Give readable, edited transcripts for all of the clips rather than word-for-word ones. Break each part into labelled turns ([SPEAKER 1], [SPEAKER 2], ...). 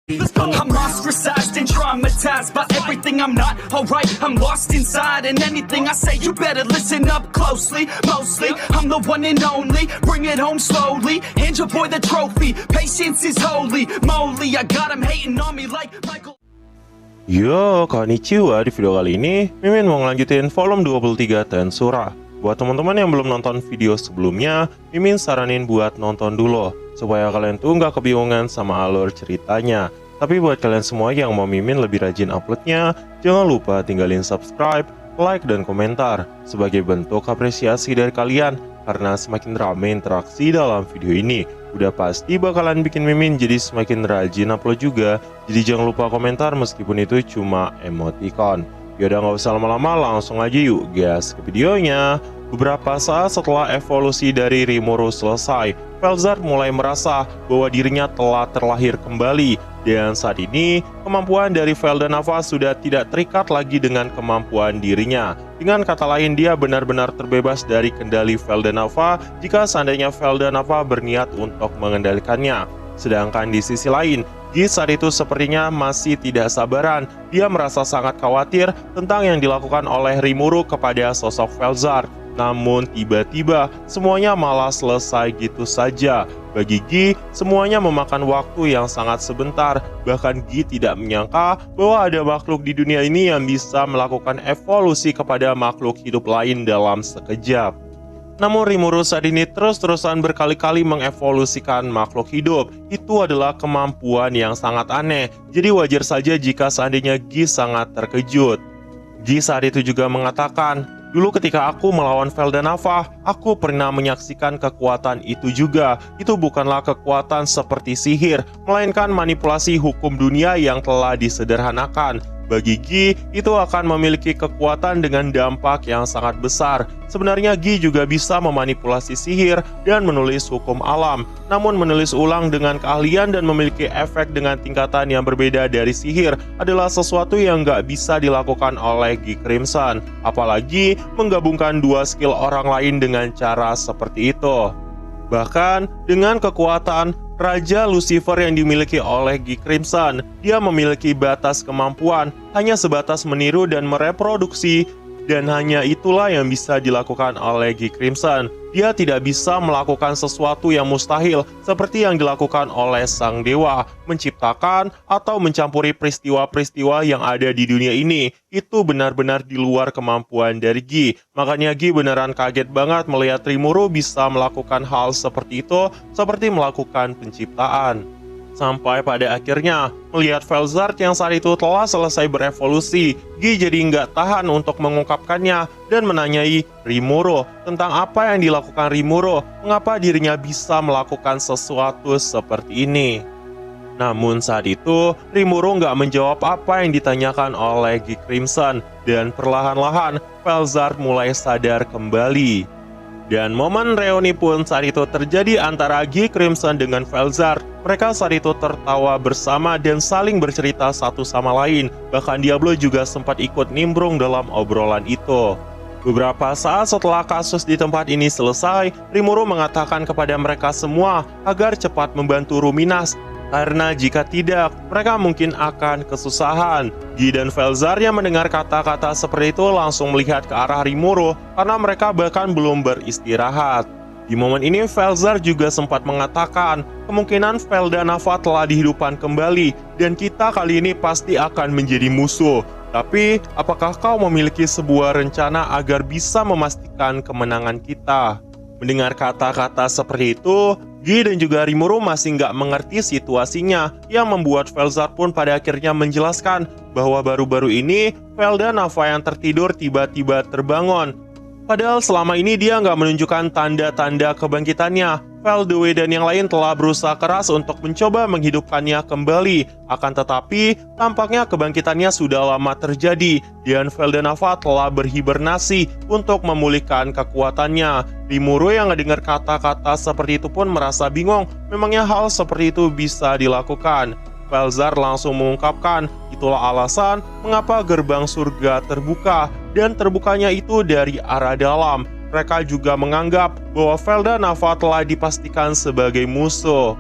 [SPEAKER 1] I'm ostracized and traumatized by everything I'm not alright. I'm lost inside, and anything I say you better listen up closely. Mostly, I'm the one and only. Bring it home slowly. Hand your boy the trophy. Patience is holy moly. I got him hating on me like Michael.
[SPEAKER 2] Yo, konnichiwa. Di video kali ini Mimin mau ngelanjutin volume 23 Tensura. Buat teman-teman yang belum nonton video sebelumnya, Mimin saranin buat nonton dulu supaya kalian tuh nggak kebingungan sama alur ceritanya. Tapi buat kalian semua yang mau Mimin lebih rajin uploadnya, jangan lupa tinggalin subscribe, like, dan komentar sebagai bentuk apresiasi dari kalian. Karena semakin ramai interaksi dalam video ini, udah pasti bakalan bikin Mimin jadi semakin rajin upload juga. Jadi jangan lupa komentar meskipun itu cuma emoticon. Yaudah nggak usah lama-lama, langsung aja yuk gas ke videonya. Beberapa saat setelah evolusi dari Rimuru selesai, Felzar mulai merasa bahwa dirinya telah terlahir kembali. Dan saat ini, kemampuan dari Veldanava sudah tidak terikat lagi dengan kemampuan dirinya. Dengan kata lain, dia benar-benar terbebas dari kendali Veldanava jika seandainya Veldanava berniat untuk mengendalikannya. Sedangkan di sisi lain, Gi saat itu sepertinya masih tidak sabaran. Dia merasa sangat khawatir tentang yang dilakukan oleh Rimuru kepada sosok Felzar. Namun tiba-tiba semuanya malah selesai gitu saja. Bagi Gi, semuanya memakan waktu yang sangat sebentar. Bahkan Gi tidak menyangka bahwa ada makhluk di dunia ini yang bisa melakukan evolusi kepada makhluk hidup lain dalam sekejap. Namun Rimuru saat ini terus-terusan berkali-kali mengevolusikan makhluk hidup. Itu adalah kemampuan yang sangat aneh. Jadi wajar saja jika seandainya Gi sangat terkejut. Gi saat itu juga mengatakan, "Dulu ketika aku melawan Veldanava, aku pernah menyaksikan kekuatan itu juga. Itu bukanlah kekuatan seperti sihir, melainkan manipulasi hukum dunia yang telah disederhanakan. Bagi Gi, itu akan memiliki kekuatan dengan dampak yang sangat besar. Sebenarnya Gi juga bisa memanipulasi sihir dan menulis hukum alam. Namun menulis ulang dengan keahlian dan memiliki efek dengan tingkatan yang berbeda dari sihir adalah sesuatu yang nggak bisa dilakukan oleh Gi Crimson. Apalagi menggabungkan dua skill orang lain dengan cara seperti itu. Bahkan dengan kekuatan Raja Lucifer yang dimiliki oleh Gi Crimson, dia memiliki batas kemampuan, hanya sebatas meniru dan mereproduksi, dan hanya itulah yang bisa dilakukan oleh Gi Crimson. Dia tidak bisa melakukan sesuatu yang mustahil seperti yang dilakukan oleh Sang Dewa, menciptakan atau mencampuri peristiwa-peristiwa yang ada di dunia ini. Itu benar-benar di luar kemampuan dari Gi. Makanya Gi beneran kaget banget melihat Rimuru bisa melakukan hal seperti itu, seperti melakukan penciptaan. Sampai pada akhirnya, melihat Felzar yang saat itu telah selesai berevolusi, Gi jadi nggak tahan untuk mengungkapkannya dan menanyai Rimuru tentang apa yang dilakukan Rimuru, mengapa dirinya bisa melakukan sesuatu seperti ini. Namun saat itu, Rimuru nggak menjawab apa yang ditanyakan oleh Gi Crimson, dan perlahan-lahan Felzar mulai sadar kembali. Dan momen reuni pun saat itu terjadi antara Gi Crimson dengan Felzar. Mereka saat itu tertawa bersama dan saling bercerita satu sama lain. Bahkan Diablo juga sempat ikut nimbrung dalam obrolan itu. Beberapa saat setelah kasus di tempat ini selesai, Rimuru mengatakan kepada mereka semua agar cepat membantu Ruminas. Karena jika tidak, mereka mungkin akan kesusahan. Gi dan Felzar yang mendengar kata-kata seperti itu langsung melihat ke arah Rimuru karena mereka bahkan belum beristirahat. Di momen ini Felzar juga sempat mengatakan kemungkinan Veldanava telah dihidupkan kembali dan kita kali ini pasti akan menjadi musuh. Tapi apakah kau memiliki sebuah rencana agar bisa memastikan kemenangan kita? Mendengar kata-kata seperti itu, Gi dan juga Rimuru masih nggak mengerti situasinya, yang membuat Felzar pun pada akhirnya menjelaskan bahwa baru-baru ini Veldanava yang tertidur tiba-tiba terbangun. Padahal selama ini dia nggak menunjukkan tanda-tanda kebangkitannya. Veldue dan yang lain telah berusaha keras untuk mencoba menghidupkannya kembali. Akan tetapi, tampaknya kebangkitannya sudah lama terjadi, dan Veldanava telah berhibernasi untuk memulihkan kekuatannya. Rimuru yang mendengar kata-kata seperti itu pun merasa bingung, memangnya hal seperti itu bisa dilakukan. Felzar langsung mengungkapkan, itulah alasan mengapa gerbang surga terbuka, dan terbukanya itu dari arah dalam. Mereka juga menganggap bahwa Veldanava telah dipastikan sebagai musuh.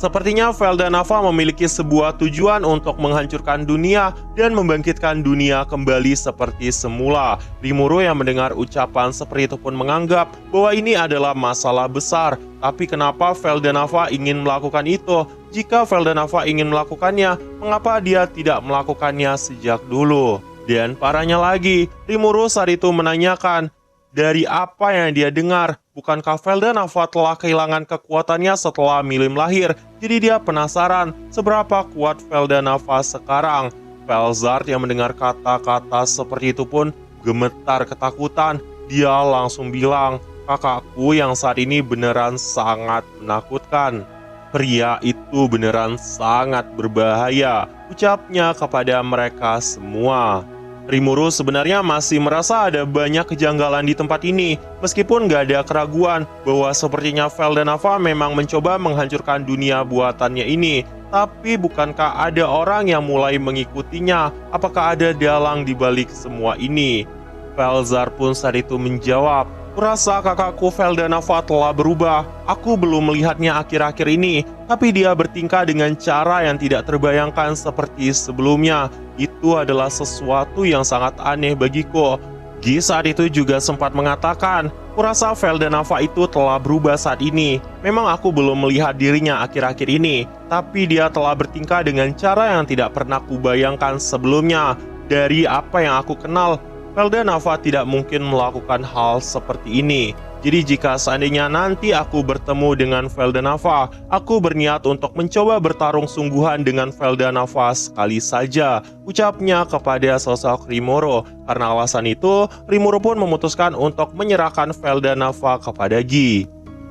[SPEAKER 2] Sepertinya Feldenava memiliki sebuah tujuan untuk menghancurkan dunia dan membangkitkan dunia kembali seperti semula. Rimuru yang mendengar ucapan seperti itu pun menganggap bahwa ini adalah masalah besar. Tapi kenapa Feldenava ingin melakukan itu? Jika Feldenava ingin melakukannya, mengapa dia tidak melakukannya sejak dulu? Dan parahnya lagi, Rimuru saat itu menanyakan, dari apa yang dia dengar, bukankah Feldenava telah kehilangan kekuatannya setelah Milim lahir? Jadi dia penasaran seberapa kuat Feldenava sekarang. Felzard yang mendengar kata-kata seperti itu pun gemetar ketakutan. Dia langsung bilang, kakakku yang saat ini beneran sangat menakutkan. Pria itu beneran sangat berbahaya, ucapnya kepada mereka semua. Rimuru sebenarnya masih merasa ada banyak kejanggalan di tempat ini, meskipun gak ada keraguan bahwa sepertinya Feldenava memang mencoba menghancurkan dunia buatannya ini. Tapi bukankah ada orang yang mulai mengikutinya? Apakah ada dalang di balik semua ini? Felzard pun saat itu menjawab, "Kurasa kakakku Feldenava telah berubah. Aku belum melihatnya akhir-akhir ini, tapi dia bertingkah dengan cara yang tidak terbayangkan seperti sebelumnya. Itu adalah sesuatu yang sangat aneh bagiku." Gi saat itu juga sempat mengatakan, "Kurasa Feldenava itu telah berubah saat ini. Memang aku belum melihat dirinya akhir-akhir ini, tapi dia telah bertingkah dengan cara yang tidak pernah kubayangkan sebelumnya. Dari apa yang aku kenal, Feldenava tidak mungkin melakukan hal seperti ini. Jadi jika seandainya nanti aku bertemu dengan Feldenava, aku berniat untuk mencoba bertarung sungguhan dengan Feldenava sekali saja," ucapnya kepada sosok Rimuru. Karena alasan itu, Rimuru pun memutuskan untuk menyerahkan Feldenava kepada Gi.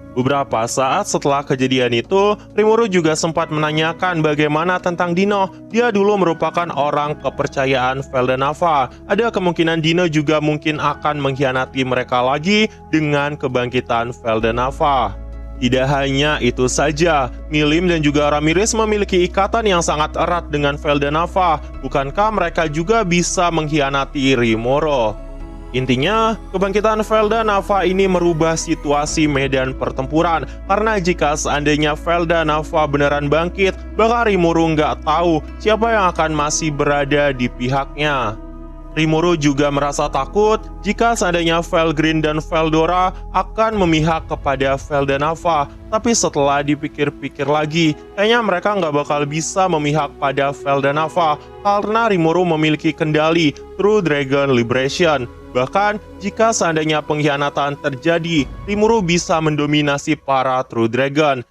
[SPEAKER 2] Beberapa saat setelah kejadian itu, Rimuru juga sempat menanyakan bagaimana tentang Dino. Dia dulu merupakan orang kepercayaan Feldenava. Ada kemungkinan Dino juga mungkin akan mengkhianati mereka lagi dengan kebangkitan Feldenava. Tidak hanya itu saja, Milim dan juga Ramirez memiliki ikatan yang sangat erat dengan Feldenava. Bukankah mereka juga bisa mengkhianati Rimuru? Intinya, kebangkitan Feldenava ini merubah situasi medan pertempuran. Karena jika seandainya Feldenava beneran bangkit, bakal Rimuru nggak tahu siapa yang akan masih berada di pihaknya. Rimuru juga merasa takut jika seandainya Felgrin dan Feldora akan memihak kepada Feldenava. Tapi setelah dipikir-pikir lagi, kayaknya mereka nggak bakal bisa memihak pada Feldenava karena Rimuru memiliki kendali True Dragon Liberation. Bahkan, jika seandainya pengkhianatan terjadi, Rimuru bisa mendominasi para True Dragon.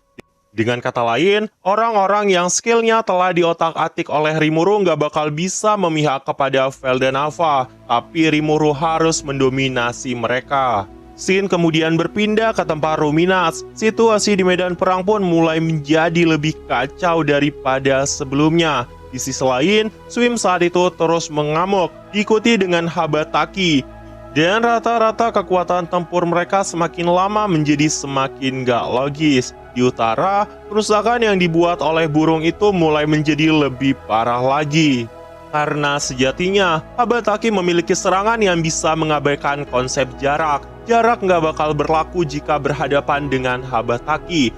[SPEAKER 2] Dengan kata lain, orang-orang yang skillnya telah diotak-atik oleh Rimuru nggak bakal bisa memihak kepada Feldenava, tapi Rimuru harus mendominasi mereka. Scene kemudian berpindah ke tempat Ruminas. Situasi di medan perang pun mulai menjadi lebih kacau daripada sebelumnya. Di sisi lain, Swim saat itu terus mengamuk, diikuti dengan Habataki. Dan rata-rata kekuatan tempur mereka semakin lama menjadi semakin gak logis. Di utara, kerusakan yang dibuat oleh burung itu mulai menjadi lebih parah lagi. Karena sejatinya, Habataki memiliki serangan yang bisa mengabaikan konsep jarak. Jarak nggak bakal berlaku jika berhadapan dengan Habataki.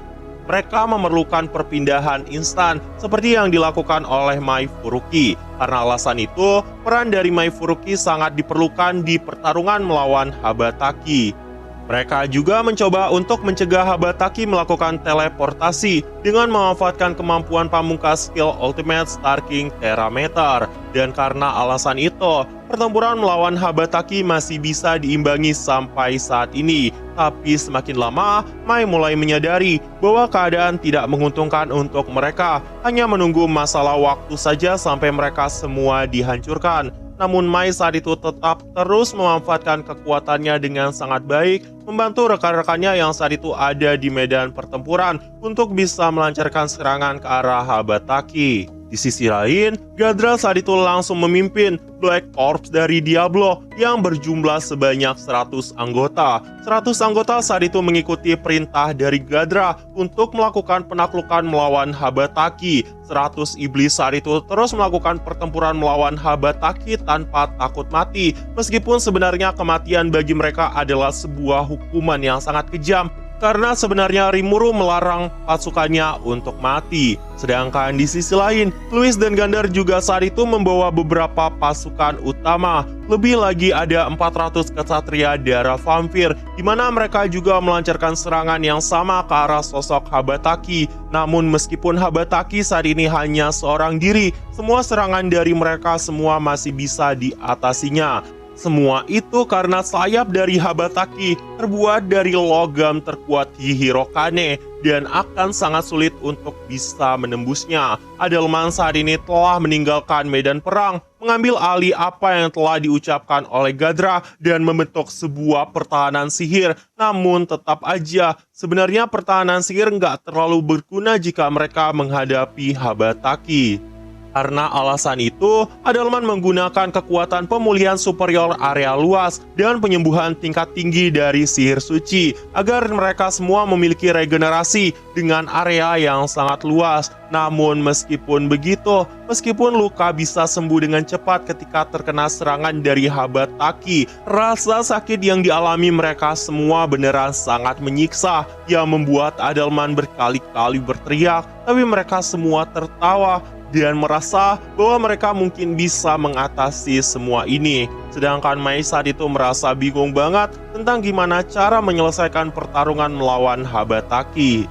[SPEAKER 2] Mereka memerlukan perpindahan instan seperti yang dilakukan oleh Mai Furuki. Karena alasan itu, peran dari Mai Furuki sangat diperlukan di pertarungan melawan Habataki. Mereka juga mencoba untuk mencegah Habataki melakukan teleportasi dengan memanfaatkan kemampuan pamungkas skill Ultimate Star King Terameter. Dan karena alasan itu, pertempuran melawan Habataki masih bisa diimbangi sampai saat ini. Tapi semakin lama, Mai mulai menyadari bahwa keadaan tidak menguntungkan untuk mereka. Hanya menunggu masalah waktu saja sampai mereka semua dihancurkan. Namun Mai saat itu tetap terus memanfaatkan kekuatannya dengan sangat baik, membantu rekan-rekannya yang saat itu ada di medan pertempuran untuk bisa melancarkan serangan ke arah Habataki. Di sisi lain, Gadra saat itu langsung memimpin Black Corps dari Diablo yang berjumlah sebanyak 100 anggota. 100 anggota saat itu mengikuti perintah dari Gadra untuk melakukan penaklukan melawan Habataki. 100 iblis saat itu terus melakukan pertempuran melawan Habataki tanpa takut mati. Meskipun sebenarnya kematian bagi mereka adalah sebuah hukuman yang sangat kejam. karena sebenarnya Rimuru melarang pasukannya untuk mati. Sedangkan di sisi lain, Louis dan Gander juga saat itu membawa beberapa pasukan utama. Lebih lagi ada 400 kesatria darah vampir, di mana mereka juga melancarkan serangan yang sama ke arah sosok Habataki. Namun meskipun Habataki saat ini hanya seorang diri, semua serangan dari mereka semua masih bisa diatasinya. Semua itu karena sayap dari Habataki terbuat dari logam terkuat Hihirokane dan akan sangat sulit untuk bisa menembusnya. Adelman saat ini telah meninggalkan medan perang, mengambil alih apa yang telah diucapkan oleh Gadra dan membentuk sebuah pertahanan sihir. Namun tetap aja, sebenarnya pertahanan sihir nggak terlalu berguna jika mereka menghadapi Habataki. Karena alasan itu, Adelman menggunakan kekuatan pemulihan superior area luas dan penyembuhan tingkat tinggi dari sihir suci agar mereka semua memiliki regenerasi dengan area yang sangat luas. Namun meskipun begitu, meskipun luka bisa sembuh dengan cepat ketika terkena serangan dari Habataki, rasa sakit yang dialami mereka semua beneran sangat menyiksa yang membuat Adelman berkali-kali berteriak, tapi mereka semua tertawa dan merasa bahwa mereka mungkin bisa mengatasi semua ini. Sedangkan Mai saat itu merasa bingung banget tentang gimana cara menyelesaikan pertarungan melawan Habataki.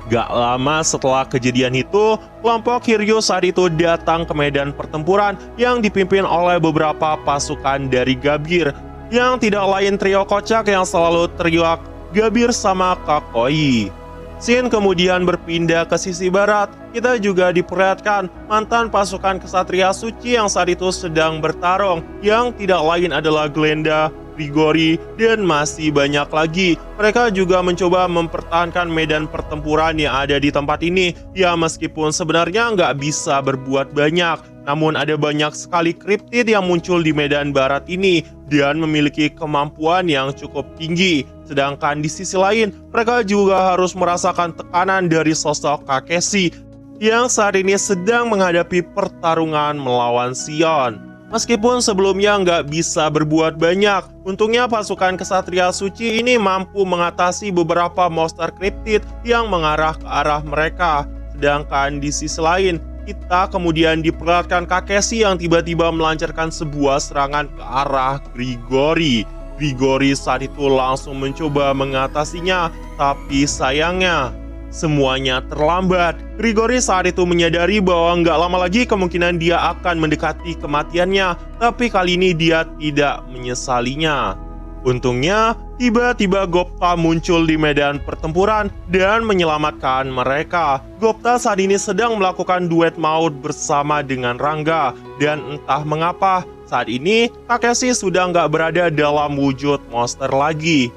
[SPEAKER 2] Gak lama setelah kejadian itu, kelompok Hiryu saat itu datang ke medan pertempuran yang dipimpin oleh beberapa pasukan dari Gabir, yang tidak lain trio kocak yang selalu teriak Gabir sama Kakoi. Scene kemudian berpindah ke sisi barat. Kita juga diperlihatkan mantan pasukan kesatria suci yang saat itu sedang bertarung, yang tidak lain adalah Glenda, Grigori, dan masih banyak lagi. Mereka juga mencoba mempertahankan medan pertempuran yang ada di tempat ini. Ya, meskipun sebenarnya nggak bisa berbuat banyak, namun ada banyak sekali kriptid yang muncul di medan barat ini dan memiliki kemampuan yang cukup tinggi. Sedangkan di sisi lain, mereka juga harus merasakan tekanan dari sosok Kakeshi yang saat ini sedang menghadapi pertarungan melawan Sion. Meskipun sebelumnya nggak bisa berbuat banyak, untungnya pasukan kesatria suci ini mampu mengatasi beberapa monster kriptid yang mengarah ke arah mereka. Sedangkan di sisi lain, kita kemudian diperlihatkan Kakeshi yang tiba-tiba melancarkan sebuah serangan ke arah Grigori. Grigori saat itu langsung mencoba mengatasinya, tapi sayangnya semuanya terlambat. Grigori saat itu menyadari bahwa nggak lama lagi kemungkinan dia akan mendekati kematiannya, tapi kali ini dia tidak menyesalinya. Untungnya, tiba-tiba Gopta muncul di medan pertempuran dan menyelamatkan mereka. Gopta saat ini sedang melakukan duet maut bersama dengan Rangga, dan entah mengapa, saat ini Kakeshi sudah nggak berada dalam wujud monster lagi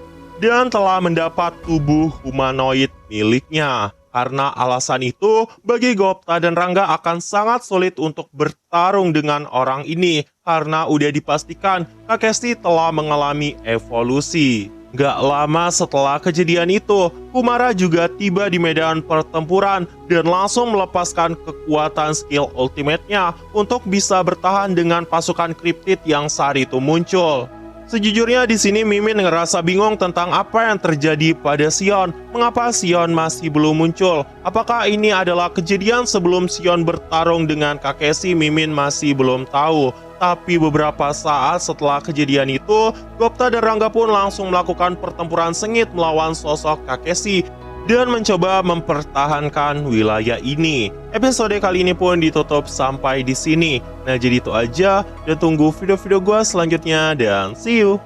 [SPEAKER 2] dan telah mendapat tubuh humanoid miliknya. Karena alasan itu, bagi Gopta dan Rangga akan sangat sulit untuk bertarung dengan orang ini karena udah dipastikan Kakeshi telah mengalami evolusi. Gak lama setelah kejadian itu, Kumara juga tiba di medan pertempuran dan langsung melepaskan kekuatan skill ultimate-nya untuk bisa bertahan dengan pasukan kriptid yang saat itu muncul. Sejujurnya di sini Mimin ngerasa bingung tentang apa yang terjadi pada Sion. Mengapa Sion masih belum muncul? Apakah ini adalah kejadian sebelum Sion bertarung dengan Kakeshi? Mimin masih belum tahu. Tapi beberapa saat setelah kejadian itu, Gopta dan Rangga pun langsung melakukan pertempuran sengit melawan sosok Kakeshi dan mencoba mempertahankan wilayah ini. Episode kali ini pun ditutup sampai di sini. Nah, jadi itu aja, dan tunggu video-video gue selanjutnya, dan see you!